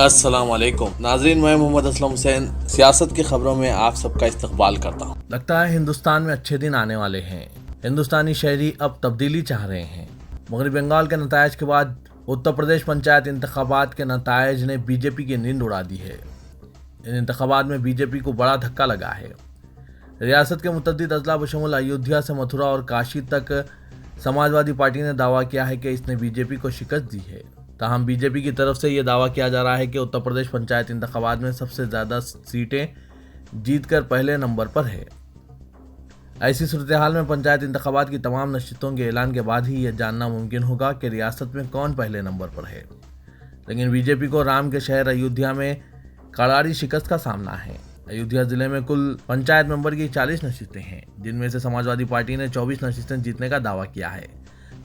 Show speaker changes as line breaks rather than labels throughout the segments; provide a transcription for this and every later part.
अस्सलाम वालेकुम नाजरीन, मैं मोहम्मद असलम हुसैन सियासत की खबरों में आप सबका इस्तकबाल करता हूँ।
लगता है हिंदुस्तान में अच्छे दिन आने वाले हैं। हिंदुस्तानी शहरी अब तब्दीली चाह रहे हैं। मगरबी बंगाल के नतायज के बाद उत्तर प्रदेश पंचायत इंतखाबात के नतायज ने बीजेपी की नींद उड़ा दी है। इन इंतखाबात में बीजेपी को बड़ा धक्का लगा है। रियासत के मुतअद्दिद अजला बशमुल अयोध्या से मथुरा और काशी तक समाजवादी पार्टी ने दावा किया है कि इसने बीजेपी को शिकस्त दी है। ताहम बीजेपी की तरफ से यह दावा किया जा रहा है कि उत्तर प्रदेश पंचायत इंतखाबात में सबसे ज़्यादा सीटें जीतकर पहले नंबर पर है। ऐसी सूरत हाल में पंचायत इंतखाबात की तमाम नशिस्तों के ऐलान के बाद ही यह जानना मुमकिन होगा कि रियासत में कौन पहले नंबर पर है। लेकिन बीजेपी को राम के शहर अयोध्या में करारी शिकस्त का सामना है। अयोध्या जिले में कुल पंचायत मेंबर की 40 नशिस्तें हैं, जिनमें से समाजवादी पार्टी ने 24 नशिस्तें जीतने का दावा किया है।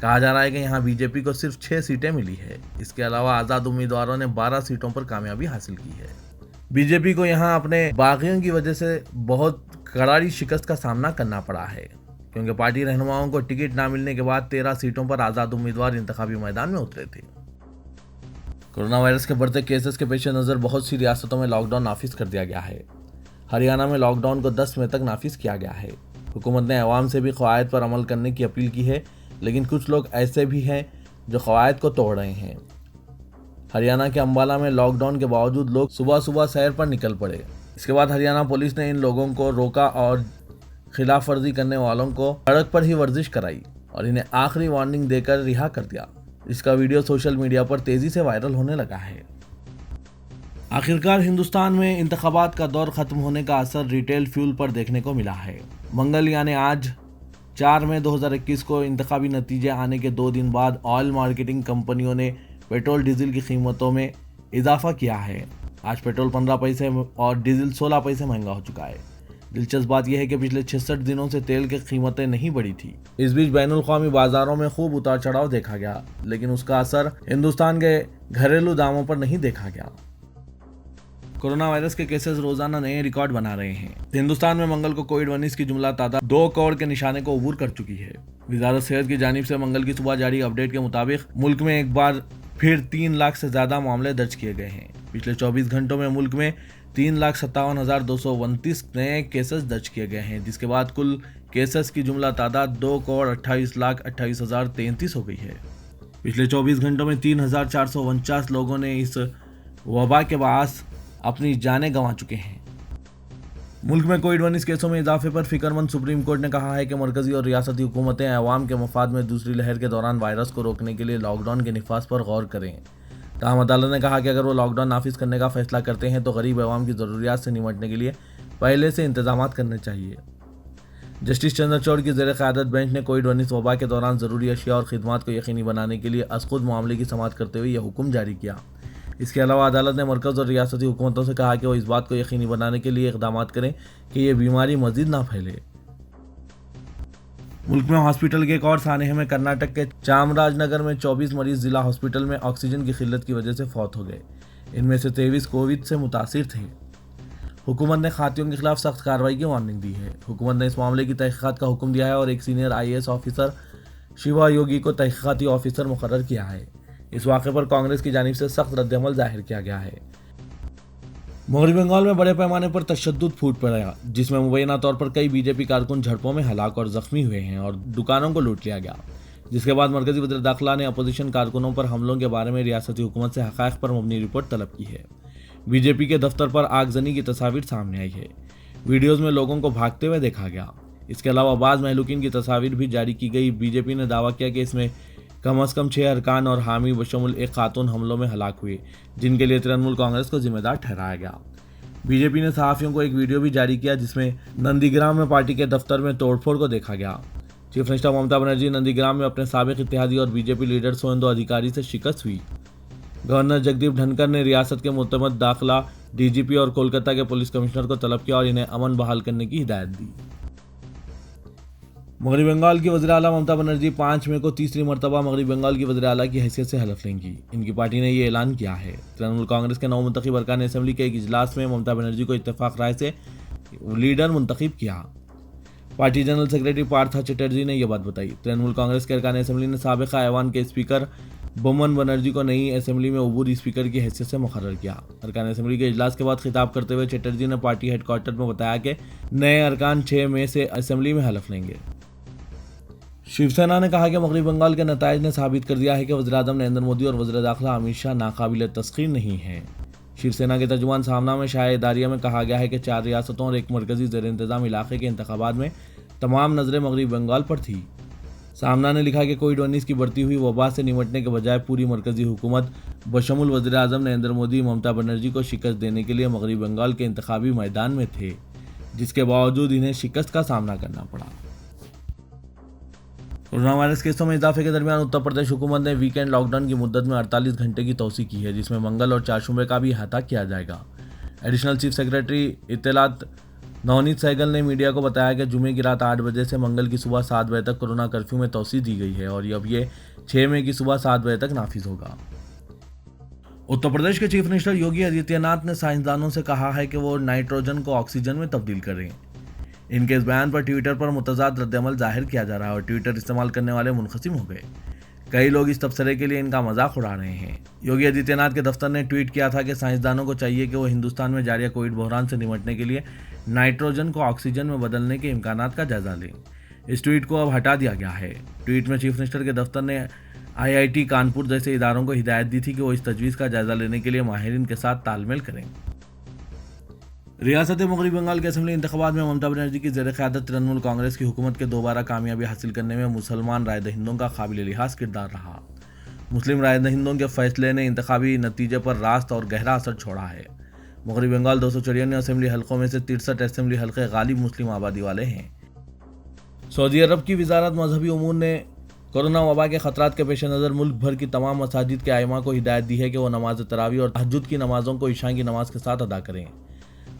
कहा जा रहा है कि यहाँ बीजेपी को सिर्फ 6 सीटें मिली है। इसके अलावा आज़ाद उम्मीदवारों ने 12 सीटों पर कामयाबी हासिल की है। बीजेपी को यहाँ अपने बागियों की वजह से बहुत करारी शिकस्त का सामना करना पड़ा है, क्योंकि पार्टी रहनुमाओं को टिकट न मिलने के बाद 13 सीटों पर आज़ाद उम्मीदवार इंतखाबी मैदान में उतरे थे। कोरोना वायरस के बढ़ते केसेस के पेश नज़र बहुत सी रियासतों में लॉकडाउन नाफिज कर दिया गया है। हरियाणा में लॉकडाउन को 10 मई तक नाफिज किया गया है। हुकूमत ने अवाम से भी क़वायद पर अमल करने की अपील की है, लेकिन कुछ लोग ऐसे भी हैं जो क़वायद को तोड़ रहे हैं। हरियाणा के अंबाला में लॉकडाउन के बावजूद लोग सुबह सुबह सैर पर निकल पड़े। इसके बाद हरियाणा पुलिस ने इन लोगों को रोका और खिलाफ वर्जी करने वालों को सड़क पर ही वर्जिश कराई और इन्हें आखिरी वार्निंग देकर रिहा कर दिया। इसका वीडियो सोशल मीडिया पर तेजी से वायरल होने लगा है। आखिरकार हिंदुस्तान में इंतखाबात का दौर खत्म होने का असर रिटेल फ्यूल पर देखने को मिला है। मंगल यानी आज 4 मई 2021 को इंतखाबी नतीजे आने के 2 दिन बाद ऑयल मार्केटिंग कंपनियों ने पेट्रोल डीजल की कीमतों में इजाफा किया है। आज पेट्रोल 15 पैसे और डीजल 16 पैसे महंगा हो चुका है। दिलचस्प बात यह है कि पिछले 66 दिनों से तेल की कीमतें नहीं बढ़ी थी। इस बीच बैनुल क़ौमी बाजारों में खूब उतार चढ़ाव देखा गया, लेकिन उसका असर हिंदुस्तान के घरेलू दामों पर नहीं देखा गया। कोरोना वायरस के केसेस रोजाना नए रिकॉर्ड बना रहे हैं। हिंदुस्तान में मंगल को कोविड-19 की जुमला तादाद 2 करोड़ के निशाने को अबूर कर चुकी है। वजारत सेहत की जानिब से मंगल की सुबह जारी अपडेट के मुताबिक मुल्क में एक बार फिर 3 लाख से ज्यादा मामले दर्ज किए गए हैं। पिछले 24 घंटों में मुल्क में 3,57,229 नए केसेस दर्ज किए गए हैं, जिसके बाद कुल केसेस की जुमला तादाद 2,28,28,033 हो गई है। पिछले 24 घंटों में 3,449 लोगों ने इस वबा के बायस अपनी जानें गंवा चुके हैं। मुल्क में कोविड-19 केसों में इजाफे पर फिक्रमंद सुप्रीम कोर्ट ने कहा है कि मरकजी और रियासती हुकूमतें अवाम के मफाद में दूसरी लहर के दौरान वायरस को रोकने के लिए लॉकडाउन के निफाज पर गौर करें। ताहम अदालत ने कहा कि अगर वो लॉकडाउन नाफिज करने का फैसला करते हैं तो गरीब अवाम की ज़रूरियात से निमटने के लिए पहले से इंतजाम करने चाहिए। जस्टिस चंद्रचूड़ की ज़ेर क़यादत बेंच ने कोविड-19 वबा के दौरान ज़रूरी अशिया और खिदमात को यकीनी बनाने के लिए अज़ खुद मामले की समाअत करते हुए यह हुक्म जारी किया। इसके अलावा अदालत ने मरकज़ और रियासती हुकूमतों से कहा कि वो इस बात को यकीनी बनाने के लिए इक़दामात करें कि ये बीमारी मज़ीद ना फैले। मुल्क में हॉस्पिटल के एक और सानहे में कर्नाटक के चामराजनगर में 24 मरीज जिला हॉस्पिटल में ऑक्सीजन की किल्लत की वजह से फौत हो गए। इनमें से 23 कोविड से मुतासिर थे। हुकूमत ने खातियों के खिलाफ सख्त कार्रवाई की वार्निंग दी है। हुकूमत ने इस मामले की तहकीकात का हुक्म दिया है और एक सीनियर IAS ऑफिसर शिवा योगी को तहकीकाती ऑफिसर मुकर्रर किया है। इस वाक़े पर कांग्रेस की जानिब से सख्त रद्दअमल जाहिर किया गया है। मगरबी बंगाल में बड़े पैमाने पर तशद्दुद फूट पड़ा, जिसमें मुबैना तौर पर कई बीजेपी कारकुन झड़पों में हलाक और जख्मी हुए हैं और दुकानों को लूट लिया गया। जिसके बाद मरकजी वज़ीर दाखिला ने अपोजिशन कारकुनों पर हमलों के बारे में रियासती हुकूमत से हक़ाइक़ पर मबनी रिपोर्ट तलब की है। बीजेपी के दफ्तर पर आगजनी की तस्वीर सामने आई है। वीडियोज़ में लोगों को भागते हुए देखा गया। इसके अलावा बाज़ महलूकीन की तस्वीर भी जारी की गई। बीजेपी ने दावा किया कि इसमें कम अज़ कम 6 अरकान और हामी बशमुल एक खातून हमलों में हलाक हुए, जिनके लिए तृणमूल कांग्रेस को जिम्मेदार ठहराया गया। बीजेपी ने सहाफ़ियों को एक वीडियो भी जारी किया, जिसमें नंदीग्राम में पार्टी के दफ्तर में तोड़फोड़ को देखा गया। चीफ मिनिस्टर ममता बनर्जी नंदीग्राम में अपने साबिक इत्तेहादी और बीजेपी लीडर सोहेंदो अधिकारी से शिकस्त हुई। गवर्नर जगदीप धनखड़ ने रियासत के मुतमद दाखिला DGP और कोलकाता के पुलिस कमिश्नर को तलब किया और इन्हें अमन बहाल करने की हिदायत दी। मगरबी बंगाल की वज़ीर आला ममता बनर्जी 5 मई को तीसरी मरतबा मगरबी बंगाल की वज़ीर आला की हैसियत से हलफ लेंगी। इनकी पार्टी ने ये ऐलान किया है। तृणमूल कांग्रेस के 9 मुंतखब अरकान असम्बली के एक इजलास में ममता बनर्जी को इत्तेफाक राय से लीडर मुंतखब किया। Party general secretary Partha Chatterjee ने यह बात बताई। तृणमूल कांग्रेस के अरकान असम्बली ने साबिक़ा ऐवान के स्पीकर बोमन बनर्जी को नई असेंबली में उबूर स्पीकर की हैसियत से मुकर्रर किया। अरकान असेंबली के इजलास के बाद खिताब करते हुए चटर्जी ने पार्टी हेडक्वार्टर में बताया कि नए अरकान 6 मई से असेंबली में हलफ लेंगे। शिवसेना ने कहा कि मगरबी बंगाल के नतायज ने साबित कर दिया है कि वज़ीर-ए-आज़म नरेंद्र मोदी और वज़ीर दाखिला अमित शाह नाकाबिल तस्खीर नहीं हैं। शिवसेना के तर्जुमान सामना में शाह इदारिया में कहा गया है कि 4 रियासतों और एक मरकजी ज़ेर इंतज़ाम इलाके के इंतखाबात में तमाम नज़रें मगरबी बंगाल पर थी। सामना ने लिखा कि कोविड-19 की बढ़ती हुई वबा से निपटने के बजाय पूरी मरकजी हुकूमत बशमुल वज़ीर-ए-आज़म नरेंद्र मोदी ममता बनर्जी को शिकस्त देने के लिए मगरबी बंगाल के इंतखाबी मैदान में थे, जिसके बावजूद इन्हें शिकस्त का सामना करना पड़ा। कोरोना वायरस केसों में इजाफे के दरमियान उत्तर प्रदेश हुकूमत ने वीकेंड लॉकडाउन की मुद्दत में 48 घंटे की तौसी की है, जिसमें मंगल और चारशुबे का भी अहाता किया जाएगा। एडिशनल चीफ सेक्रेटरी इत्तलात नवनीत सहगल ने मीडिया को बताया कि जुमे की रात 8 बजे से मंगल की सुबह 7 बजे तक कोरोना कर्फ्यू में तौसी दी गई है और अब ये 6 मई की सुबह 7 बजे तक नाफिज होगा। उत्तर प्रदेश के चीफ मिनिस्टर योगी आदित्यनाथ ने साइंसदानों से कहा है कि वो नाइट्रोजन को ऑक्सीजन में तब्दील करें। इनके इस बयान पर ट्विटर पर मुतज़ाद रद्दअमल जाहिर किया जा रहा है और ट्विटर इस्तेमाल करने वाले मुनक़सिम हो गए। कई लोग इस तबसरे के लिए इनका मजाक उड़ा रहे हैं। योगी आदित्यनाथ के दफ्तर ने ट्वीट किया था कि साइंसदानों को चाहिए कि वो हिंदुस्तान में जारी कोविड बहरान से निपटने के लिए नाइट्रोजन को ऑक्सीजन में बदलने के इम्कानात का जायजा लें। इस ट्वीट को अब हटा दिया गया है। ट्वीट में चीफ मिनिस्टर के दफ्तर ने IIT कानपुर जैसे इदारों को हिदायत दी थी कि वो इस तजवीज़ का जायजा लेने के लिए माहिरीन के साथ तालमेल करें। रियासत मगरबी बंगाल के असेंबली इंतखाबात में ममता बनर्जी की ज़ेर क़यादत तृणमूल कांग्रेस की हुकूमत के दोबारा कामयाबी हासिल करने में मुसलमान राय दहिंदों का काबिल लिहाज किरदार रहा। मुस्लिम राय दहिंदों के फैसले ने इंतखाबी नतीजे पर रास्त और गहरा असर छोड़ा है। मगरबी बंगाल 294 असेंबली हल्कों में से 63 असेंबली हल्के गालिब मुस्लिम आबादी वाले हैं। सऊदी अरब की वजारत मजहबी उमूर ने कोरोना वबा के खतरात के पेश नज़र मुल्क भर की तमाम मसाजिद के आइमा को हिदायत दी है कि वो नमाज तरावी और तहज्जुद की नमाज़ों को इशा की नमाज के साथ अदा करें।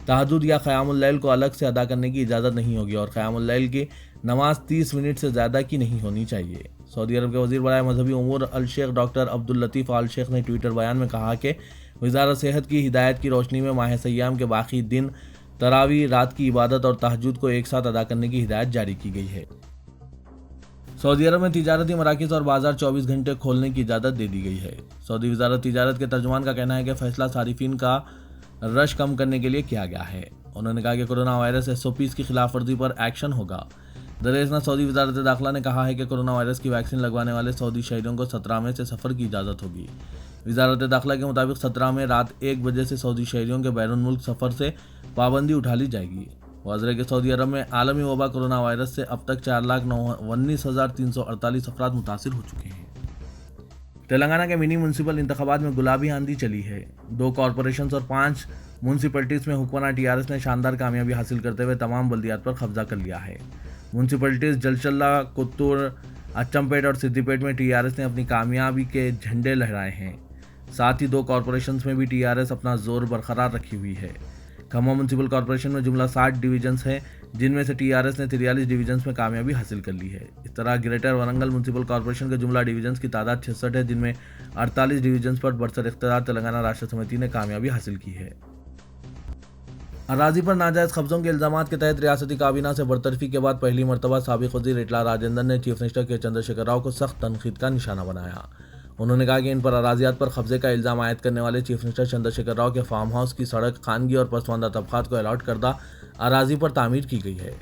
तहज्जुद या क़यामुल लैल को अलग से अदा करने की इजाज़त नहीं होगी और क़यामुल लैल की नमाज 30 मिनट से ज़्यादा की नहीं होनी चाहिए। सऊदी अरब के वज़ीर बराए मजहबी उमूर अल शेख डॉक्टर अब्दुल लतीफ़ आल शेख ने ट्विटर बयान में कहा कि वज़ारत सेहत की हिदायत की रोशनी में माह सय्याम के बाकी दिन तरावी, रात की इबादत और तहज्जुद को एक साथ अदा करने की हिदायत जारी की गई है। सऊदी अरब में तिजारती मराकिज़ और बाजार 24 घंटे खोलने की इजाज़त दे दी गई है। सऊदी वज़ारत तिजारत के तर्जुमान का कहना है कि फ़ैसला सारिफिन का रश कम करने के लिए किया गया है। उन्होंने कहा कि कोरोना वायरस SOPs की खिलाफ वर्जी पर एक्शन होगा। दरअसल सऊदी वज़ारत दाखिला ने कहा है कि कोरोना वायरस की वैक्सीन लगवाने वाले सऊदी शहरियों को 17 मई से सफ़र की इजाज़त होगी। वज़ारत दाखिला के मुताबिक 17 मई रात 1 बजे से सऊदी शहरियों के बैरून मुल्क सफ़र से पाबंदी उठा ली जाएगी। वाज़ है कि सऊदी अरब में आलमी वबा कोरोना वायरस से अब तक 4,19,348 अफराद मुतासिर हो चुके हैं। तेलंगाना के मिनी म्यूनसिपल इंतखाबात में गुलाबी आंधी चली है। 2 कॉरपोरेशन और 5 म्यूनसिपलिटीज़ में हुक्मरान TRS ने शानदार कामयाबी हासिल करते हुए तमाम बल्दियात पर कब्जा कर लिया है। म्यूनसिपलिटीज़ जलचल्ला, कुत्तूर, अच्चमपेट और सिद्दीपेट में TRS ने अपनी कामयाबी के झंडे लहराए हैं। साथ ही 2 कॉरपोरेशंस में भी TRS अपना जोर बरकरार रखी हुई है। खम्मा म्यूनसिपल कॉरपोरेशन में जुमला 60 डिवीजन्स हैं, जिनमें से TRS ने 43 डिवीजन्स में कामयाबी हासिल कर ली है। इस तरह ग्रेटर वरंगल म्यूनसिपल कॉरपोरेशन के जुमला डिवीजन्स की तादाद 66 है, जिनमें 48 डिवीजन्स पर बरसर इख्तियार तेलंगाना राष्ट्र समिति ने कामयाबी हासिल की है। अराजी पर नाजायज़ कब्जों के इल्ज़ामात के तहत रियासती काबीना से बरतरफी के बाद पहली मरतबा साबिक़ वज़ीर इत्तला राजेंद्र ने चीफ मिनिस्टर के चंद्रशेखर राव को सख्त तनकीद का निशाना बनाया। उन्होंने कहा कि इन पर अराजियात पर कब्जे का इल्ज़ाम आयद करने वाले चीफ मिनिस्टर चंद्रशेखर राव के फार्म हाउस की सड़क खानगी और पसमानदा तबक़ात को अलॉट करदा अराजी पर तामीर की गई है।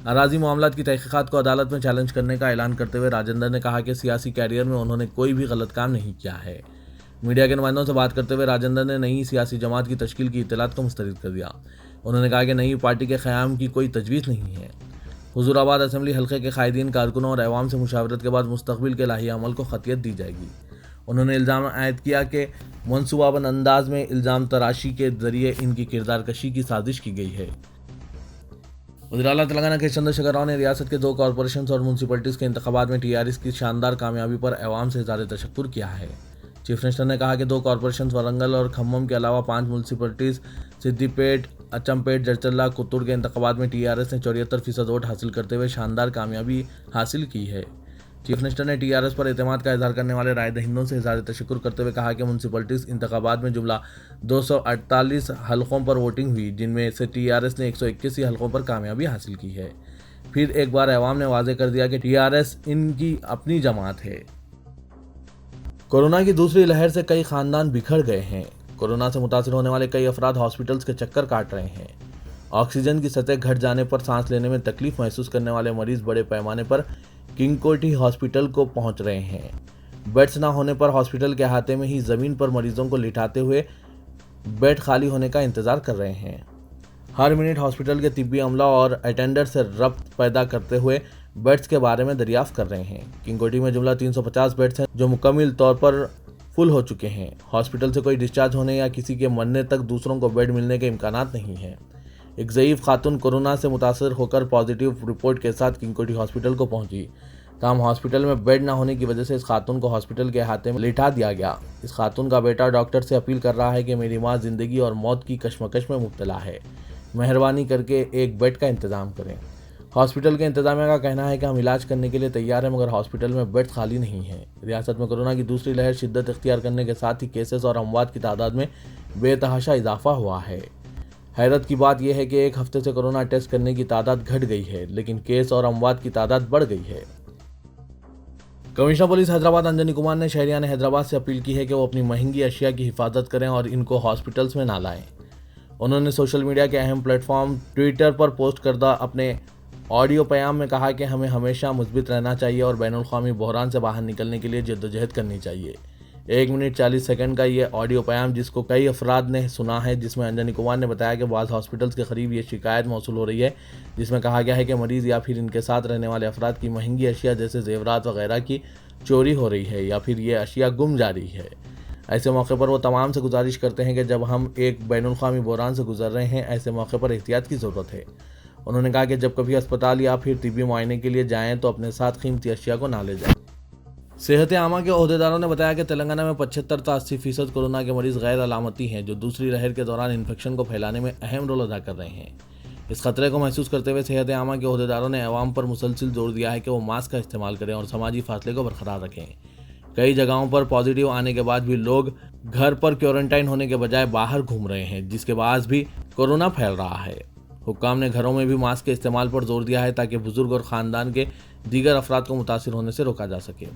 अराजी मामलात की तहक़ीक़ात को अदालत में चैलेंज करने का ऐलान करते हुए राजेंद्र ने कहा कि सियासी कैरियर में उन्होंने कोई भी गलत काम नहीं किया है। मीडिया के नुमाइंदों से बात करते हुए राजेंद्र ने नई सियासी जमात की तश्कील की इत्तलात को मुस्तरद कर दिया। उन्होंने कहा कि नई पार्टी के क़याम की कोई तजवीज़ नहीं है। हुजूराबाद असेंबली हल्के के कायदीन, कारकुनों और अवाम से मुशावरत के बाद मुस्तक़बिल के लाही अमल को ख़तियत दी जाएगी। उन्होंने इल्ज़ाम आयद किया कि मनसूबाबंद अंदाज में इल्ज़ाम तराशी के ज़रिए इनकी किरदार कशी की साजिश की गई है। वज़ीर आला तेलंगाना के चंद्रशेखर राव ने रियासत के 2 कॉरपोरेशन और म्यूनसिपलिटीज़ के इंतखाबात में TRS की शानदार कामयाबी पर अवाम से इज़हार तशक्कुर किया है। चीफ मिनिस्टर ने कहा कि 2 कॉरपोरेशन वरंगल और खम्मम के अलावा 5 म्यूनसिपलिटीज़ सिद्दीपेट, अच्चमपेट, जड़चल्ला, कुत्तूर के इंतखाबात में TRS ने 74% वोट हासिल करते हुए शानदार कामयाबी हासिल की है। चीफ मिनिस्टर ने TRS पर एतमाद का इजहार करने वाले राय दहिंदों से इज़हार तशक्कुर करते हुए कहा कि म्यूनसिपलिटीज़ इंतखाबात में जुमला 248 हल्कों पर वोटिंग हुई, जिनमें से TRS ने 181 हल्कों पर कामयाबी हासिल की है। फिर एक बार अवाम ने वाज़ेह कर दिया कि TRS इनकी अपनी जमात है। कोरोना की दूसरी लहर से कई खानदान बिखर गए हैं। कोरोना से मुतासिर होने वाले कई अफराद हॉस्पिटल्स के चक्कर काट रहे हैं। ऑक्सीजन की सतह घट जाने पर सांस लेने में तकलीफ महसूस करने वाले मरीज बड़े पैमाने पर किंग कोठी हॉस्पिटल को पहुंच रहे हैं। बेड्स न होने पर हॉस्पिटल के अहाते में ही जमीन पर मरीजों को लिटाते हुए बेड खाली होने का इंतजार कर रहे हैं। हर मिनट हॉस्पिटल के तिब्बी अमला और अटेंडर से रब्त पैदा करते हुए बेड्स के बारे में दरियाफ्त कर रहे हैं। किंग कोठी में जुमला 350 बेड्स हैं जो मुकम्मल तौर पर फुल हो चुके हैं। हॉस्पिटल से कोई डिस्चार्ज होने या किसी के मरने तक दूसरों को बेड मिलने के इम्कानात नहीं हैं। एक ज़ईफ खातून कोरोना से मुतासर होकर पॉजिटिव रिपोर्ट के साथ किंग कोठी हॉस्पिटल को पहुंची। ताहम हॉस्पिटल में बेड न होने की वजह से इस खातून को हॉस्पिटल के अहाते में लिटा दिया गया। इस खातून का बेटा डॉक्टर से अपील कर रहा है कि मेरी माँ जिंदगी और मौत की कश्मकश में मुब्तला है, मेहरबानी करके एक बेड का इंतज़ाम करें। हॉस्पिटल के इंतजामिया का कहना है कि हम इलाज करने के लिए तैयार हैं, मगर हॉस्पिटल में बेड खाली नहीं है। रियासत में कोरोना की दूसरी लहर शिद्दत इख्तियार करने के साथ ही केसेस और अमवात की तादाद में बेतहाशा इजाफा हुआ है। हैरत की बात यह है कि एक हफ्ते से कोरोना टेस्ट करने की तादाद घट गई है, लेकिन केस और अमवात की तादाद बढ़ गई है। कमिश्नर पुलिस हैदराबाद अंजनी कुमार ने शहरियान हैदराबाद से अपील की है कि वो अपनी महंगी अशिया की हिफाजत करें और इनको हॉस्पिटल्स में ना लाएं। उन्होंने सोशल मीडिया के अहम प्लेटफॉर्म ट्विटर पर पोस्ट करदा अपने ऑडियो पैगाम में कहा कि हमें हमेशा मुस्बित रहना चाहिए और बैनुल-अक़वामी बहरान से बाहर निकलने के लिए जद्दोजहद करनी चाहिए। 1 मिनट 40 सेकंड का ये ऑडियो पैगाम जिसको कई अफराद ने सुना है, जिसमें अंजनी कुमार ने बताया कि बाज़ हॉस्पिटल्स के करीब ये शिकायत मौसूल हो रही है, जिसमें कहा गया है कि मरीज़ या फिर इनके साथ रहने वाले अफराद की महंगी अशिया जैसे जेवरात वगैरह की चोरी हो रही है या फिर ये अशिया गुम जा रही है। ऐसे मौके पर वो तमाम से गुजारिश करते हैं कि जब हम एक बैनुल-अक़वामी बहरान से गुजर रहे हैं, ऐसे मौके पर एहतियात की ज़रूरत है। उन्होंने कहा कि जब कभी अस्पताल या फिर तिब्बी मुआयने के लिए जाएं तो अपने साथ कीमती अशिया को ना ले जाएं। सेहत आमा के ओहदेदारों ने बताया कि तेलंगाना में 75 से 80% कोरोना के मरीज गैर अलामती हैं, जो दूसरी लहर के दौरान इन्फेक्शन को फैलाने में अहम रोल अदा कर रहे हैं। इस खतरे को महसूस करते हुए सेहत आमा के ओहदेदारों ने अवाम पर मुसलसिल जोर दिया है कि वो मास्क का इस्तेमाल करें और समाजी फासले को बरकरार रखें। कई जगहों पर पॉजिटिव आने के बाद भी लोग घर पर क्वारंटाइन होने के बजाय बाहर घूम रहे हैं, जिसके बाद भी कोरोना फैल रहा है। हुक्काम ने घरों में भी मास्क के इस्तेमाल पर जोर दिया है ताकि बुजुर्ग और ख़ानदान के दीगर अफराद को मुतासिर होने से रोका जा सके।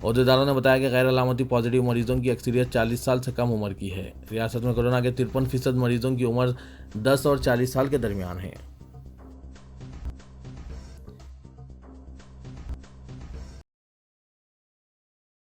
ओहदेदारों ने बताया कि गैर अलामती पॉजिटिव मरीजों की अक्सरियत 40 साल से कम उम्र की है। रियासत में कोरोना के 53% मरीजों की उम्र 10 और 40 साल के दरमियान है।